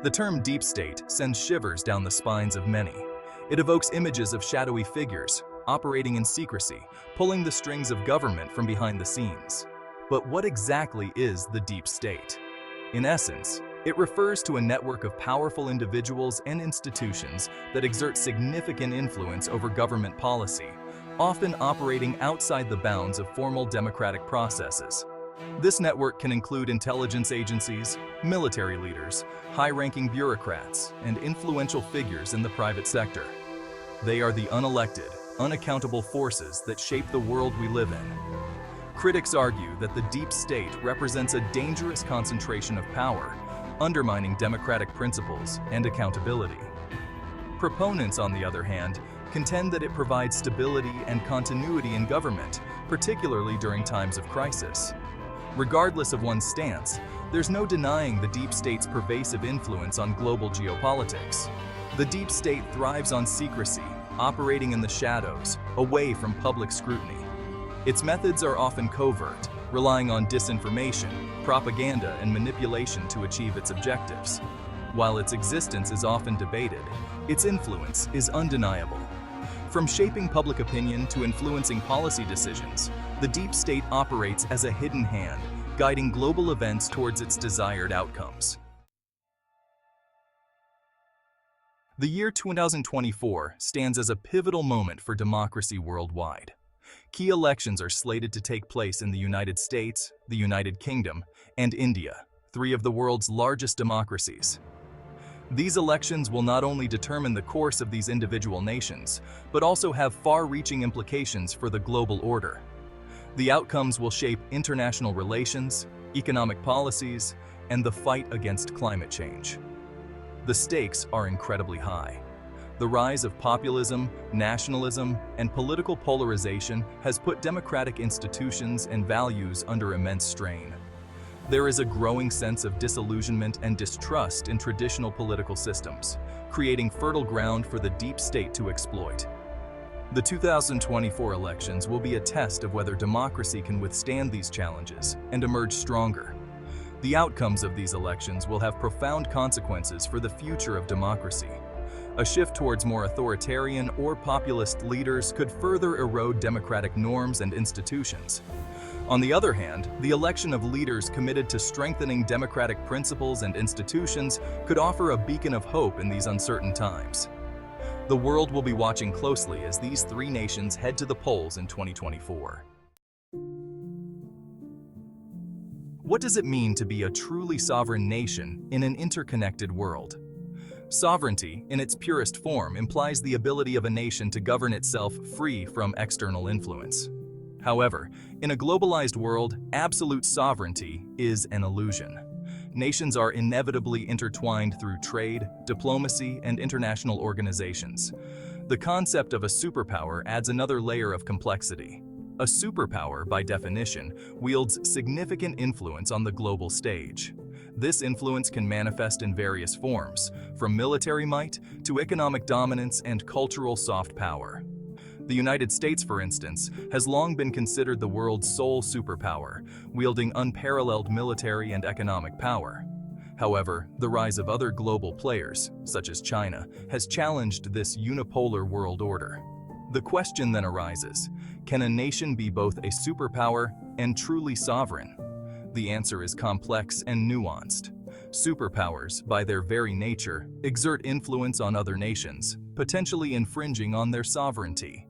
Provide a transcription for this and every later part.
The term deep state sends shivers down the spines of many. It evokes images of shadowy figures, operating in secrecy, pulling the strings of government from behind the scenes. But what exactly is the deep state? In essence, it refers to a network of powerful individuals and institutions that exert significant influence over government policy, often operating outside the bounds of formal democratic processes. This network can include intelligence agencies, military leaders, high-ranking bureaucrats, and influential figures in the private sector. They are the unelected, unaccountable forces that shape the world we live in. Critics argue that the deep state represents a dangerous concentration of power, undermining democratic principles and accountability. Proponents, on the other hand, contend that it provides stability and continuity in government, particularly during times of crisis. Regardless of one's stance, there's no denying the deep state's pervasive influence on global geopolitics. The deep state thrives on secrecy, operating in the shadows, away from public scrutiny. Its methods are often covert, relying on disinformation, propaganda, and manipulation to achieve its objectives. While its existence is often debated, its influence is undeniable. From shaping public opinion to influencing policy decisions, the deep state operates as a hidden hand, guiding global events towards its desired outcomes. The year 2024 stands as a pivotal moment for democracy worldwide. Key elections are slated to take place in the United States, the United Kingdom, and India, three of the world's largest democracies. These elections will not only determine the course of these individual nations, but also have far-reaching implications for the global order. The outcomes will shape international relations, economic policies, and the fight against climate change. The stakes are incredibly high. The rise of populism, nationalism, and political polarization has put democratic institutions and values under immense strain. There is a growing sense of disillusionment and distrust in traditional political systems, creating fertile ground for the deep state to exploit. The 2024 elections will be a test of whether democracy can withstand these challenges and emerge stronger. The outcomes of these elections will have profound consequences for the future of democracy. A shift towards more authoritarian or populist leaders could further erode democratic norms and institutions. On the other hand, the election of leaders committed to strengthening democratic principles and institutions could offer a beacon of hope in these uncertain times. The world will be watching closely as these three nations head to the polls in 2024. What does it mean to be a truly sovereign nation in an interconnected world? Sovereignty, in its purest form, implies the ability of a nation to govern itself free from external influence. However, in a globalized world, absolute sovereignty is an illusion. Nations are inevitably intertwined through trade, diplomacy, and international organizations. The concept of a superpower adds another layer of complexity. A superpower, by definition, wields significant influence on the global stage. This influence can manifest in various forms, from military might to economic dominance and cultural soft power. The United States, for instance, has long been considered the world's sole superpower, wielding unparalleled military and economic power. However, the rise of other global players, such as China, has challenged this unipolar world order. The question then arises, can a nation be both a superpower and truly sovereign? The answer is complex and nuanced. Superpowers, by their very nature, exert influence on other nations, potentially infringing on their sovereignty.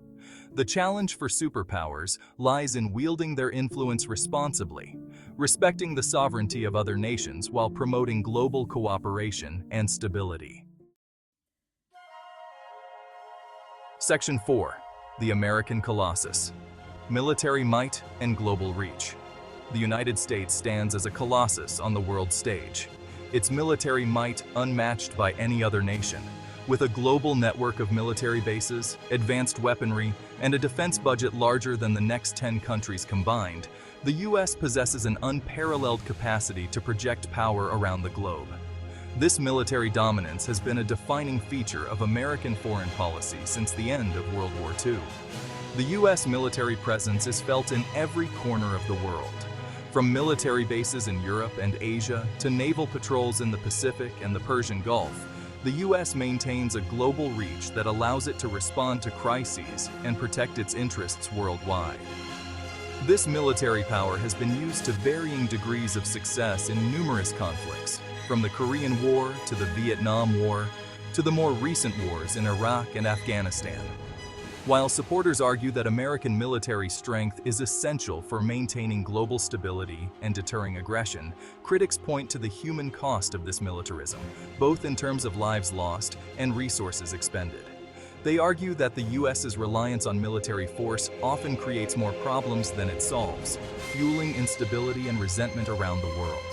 The challenge for superpowers lies in wielding their influence responsibly, respecting the sovereignty of other nations while promoting global cooperation and stability. Section 4. The American Colossus. Military might and global reach. The United States stands as a colossus on the world stage. Its military might unmatched by any other nation. With a global network of military bases, advanced weaponry, and a defense budget larger than the next 10 countries combined, the U.S. possesses an unparalleled capacity to project power around the globe. This military dominance has been a defining feature of American foreign policy since the end of World War II. The U.S. military presence is felt in every corner of the world. From military bases in Europe and Asia to naval patrols in the Pacific and the Persian Gulf, the U.S. maintains a global reach that allows it to respond to crises and protect its interests worldwide. This military power has been used to varying degrees of success in numerous conflicts, from the Korean War to the Vietnam War to the more recent wars in Iraq and Afghanistan. While supporters argue that American military strength is essential for maintaining global stability and deterring aggression, critics point to the human cost of this militarism, both in terms of lives lost and resources expended. They argue that the U.S.'s reliance on military force often creates more problems than it solves, fueling instability and resentment around the world.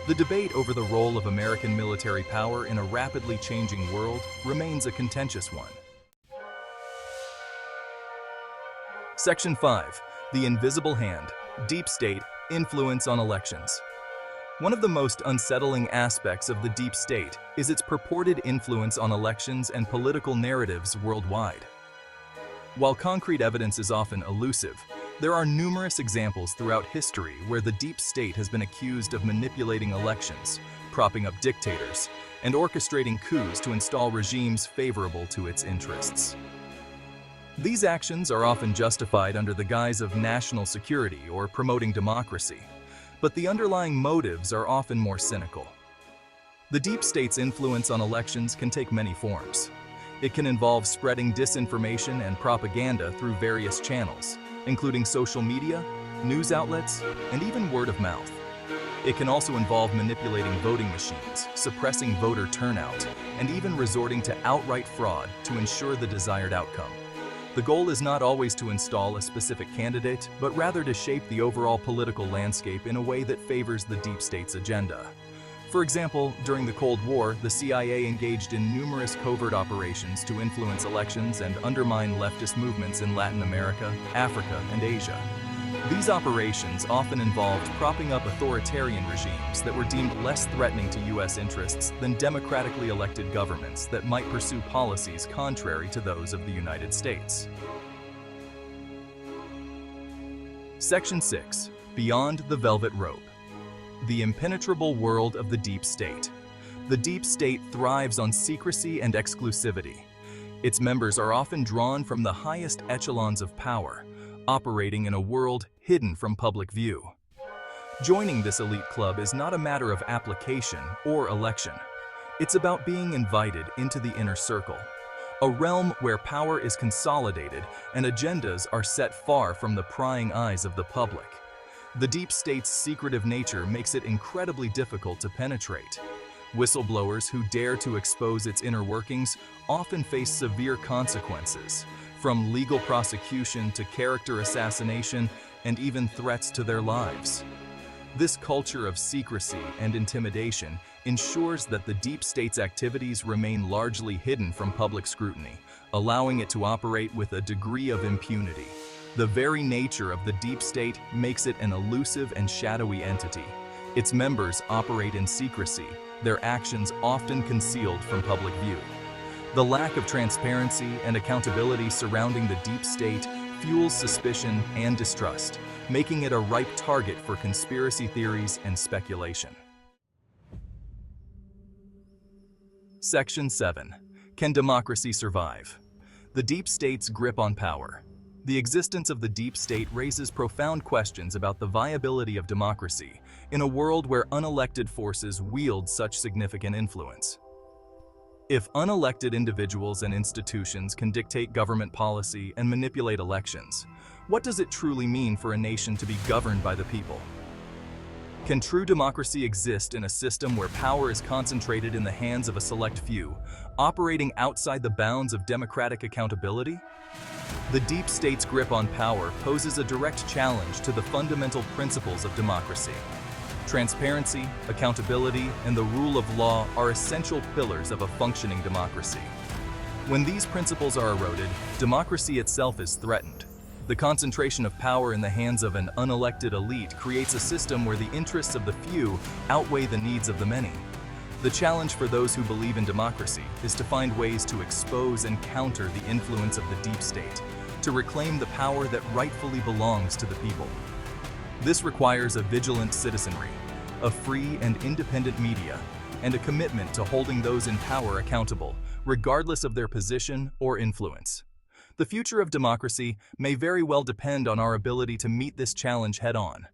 The debate over the role of American military power in a rapidly changing world remains a contentious one. Section 5. The Invisible Hand, Deep State, Influence on Elections. One of the most unsettling aspects of the deep state is its purported influence on elections and political narratives worldwide. While concrete evidence is often elusive, there are numerous examples throughout history where the deep state has been accused of manipulating elections, propping up dictators, and orchestrating coups to install regimes favorable to its interests. These actions are often justified under the guise of national security or promoting democracy, but the underlying motives are often more cynical. The deep state's influence on elections can take many forms. It can involve spreading disinformation and propaganda through various channels, including social media, news outlets, and even word of mouth. It can also involve manipulating voting machines, suppressing voter turnout, and even resorting to outright fraud to ensure the desired outcome. The goal is not always to install a specific candidate, but rather to shape the overall political landscape in a way that favors the deep state's agenda. For example, during the Cold War, the CIA engaged in numerous covert operations to influence elections and undermine leftist movements in Latin America, Africa, and Asia. These operations often involved propping up authoritarian regimes that were deemed less threatening to U.S. interests than democratically elected governments that might pursue policies contrary to those of the United States. Section 6. Beyond the Velvet Rope. The impenetrable world of the deep state. The deep state thrives on secrecy and exclusivity. Its members are often drawn from the highest echelons of power, operating in a world hidden from public view. Joining this elite club is not a matter of application or election. It's about being invited into the inner circle, a realm where power is consolidated and agendas are set far from the prying eyes of the public. The deep state's secretive nature makes it incredibly difficult to penetrate. Whistleblowers who dare to expose its inner workings often face severe consequences, from legal prosecution to character assassination and even threats to their lives. This culture of secrecy and intimidation ensures that the deep state's activities remain largely hidden from public scrutiny, allowing it to operate with a degree of impunity. The very nature of the deep state makes it an elusive and shadowy entity. Its members operate in secrecy, their actions often concealed from public view. The lack of transparency and accountability surrounding the deep state fuels suspicion and distrust, making it a ripe target for conspiracy theories and speculation. Section 7. Can democracy survive? The deep state's grip on power. The existence of the deep state raises profound questions about the viability of democracy in a world where unelected forces wield such significant influence. If unelected individuals and institutions can dictate government policy and manipulate elections, what does it truly mean for a nation to be governed by the people? Can true democracy exist in a system where power is concentrated in the hands of a select few, operating outside the bounds of democratic accountability? The deep state's grip on power poses a direct challenge to the fundamental principles of democracy. Transparency, accountability, and the rule of law are essential pillars of a functioning democracy. When these principles are eroded, democracy itself is threatened. The concentration of power in the hands of an unelected elite creates a system where the interests of the few outweigh the needs of the many. The challenge for those who believe in democracy is to find ways to expose and counter the influence of the deep state, to reclaim the power that rightfully belongs to the people. This requires a vigilant citizenry, a free and independent media, and a commitment to holding those in power accountable, regardless of their position or influence. The future of democracy may very well depend on our ability to meet this challenge head-on.